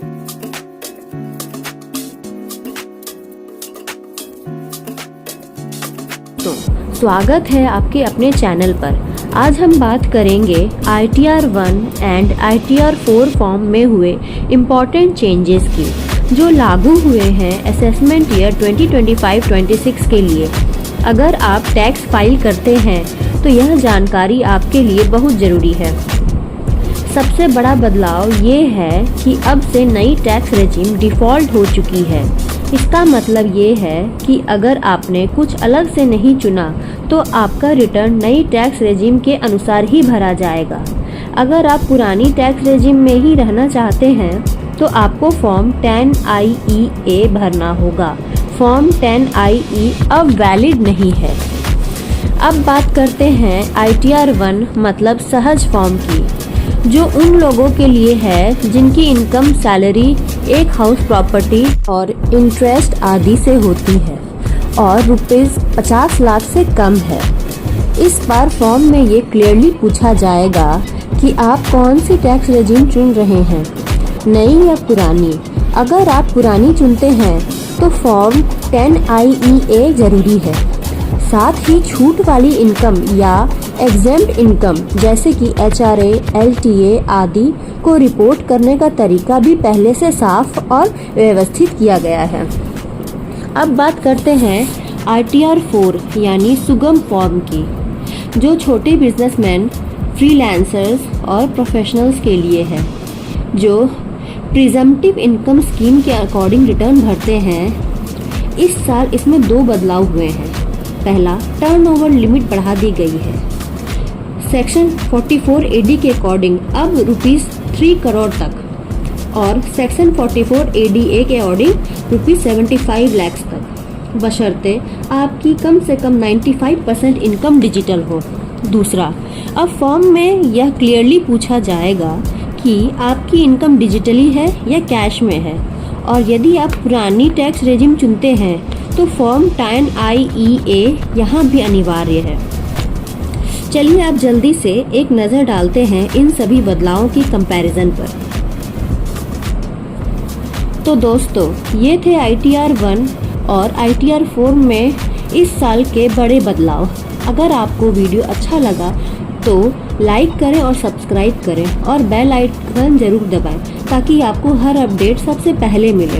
तो स्वागत है आपके अपने चैनल पर। आज हम बात करेंगे ITR 1 एंड ITR 4 फॉर्म में हुए इम्पॉर्टेंट चेंजेस की जो लागू हुए हैं असेसमेंट ईयर 2025-26 के लिए। अगर आप टैक्स फाइल करते हैं तो यह जानकारी आपके लिए बहुत ज़रूरी है। सबसे बड़ा बदलाव ये है कि अब से नई टैक्स रेजिम डिफ़ॉल्ट हो चुकी है। इसका मतलब ये है कि अगर आपने कुछ अलग से नहीं चुना तो आपका रिटर्न नई टैक्स रेजिम के अनुसार ही भरा जाएगा। अगर आप पुरानी टैक्स रेजिम में ही रहना चाहते हैं तो आपको फॉर्म 10IEA भरना होगा। फॉर्म 10IE अब वैलिड नहीं है। अब बात करते हैं ITR 1 मतलब सहज फॉर्म की, जो उन लोगों के लिए है जिनकी इनकम सैलरी एक हाउस प्रॉपर्टी और इंटरेस्ट आदि से होती है और ₹50 लाख से कम है। इस बार फॉर्म में ये क्लियरली पूछा जाएगा कि आप कौन सी टैक्स रेजिम चुन रहे हैं, नई या पुरानी। अगर आप पुरानी चुनते हैं तो फॉर्म 10IEA जरूरी है। साथ ही छूट वाली इनकम या एग्जेम्प्ट इनकम जैसे कि HRA, LTA आदि को रिपोर्ट करने का तरीका भी पहले से साफ और व्यवस्थित किया गया है। अब बात करते हैं ITR 4 यानी सुगम फॉर्म की, जो छोटे बिजनेसमैन, फ्रीलांसर्स और प्रोफेशनल्स के लिए है, जो प्रिजम्पटिव इनकम स्कीम के अकॉर्डिंग रिटर्न भरते हैं। इस साल इसमें 2 बदलाव हुए हैं। पहला, टर्नओवर लिमिट बढ़ा दी गई है। सेक्शन 44 AD के अकॉर्डिंग अब ₹3 करोड़ तक और सेक्शन 44 ADA के अकॉर्डिंग ₹75 लाख तक, बशर्ते आपकी कम से कम 95% इनकम डिजिटल हो। दूसरा, अब फॉर्म में यह क्लियरली पूछा जाएगा कि आपकी इनकम डिजिटली है या कैश में है, और यदि आप पुरानी टैक्स रेजिम चुनते हैं तो फॉर्म 10IEA यहाँ भी अनिवार्य है। चलिए आप जल्दी से एक नज़र डालते हैं इन सभी बदलावों की कंपैरिजन पर। तो दोस्तों, ये थे ITR 1 और ITR 4 में इस साल के बड़े बदलाव। अगर आपको वीडियो अच्छा लगा तो लाइक करें और सब्सक्राइब करें और बेल आइकन ज़रूर दबाएं ताकि आपको हर अपडेट सबसे पहले मिले।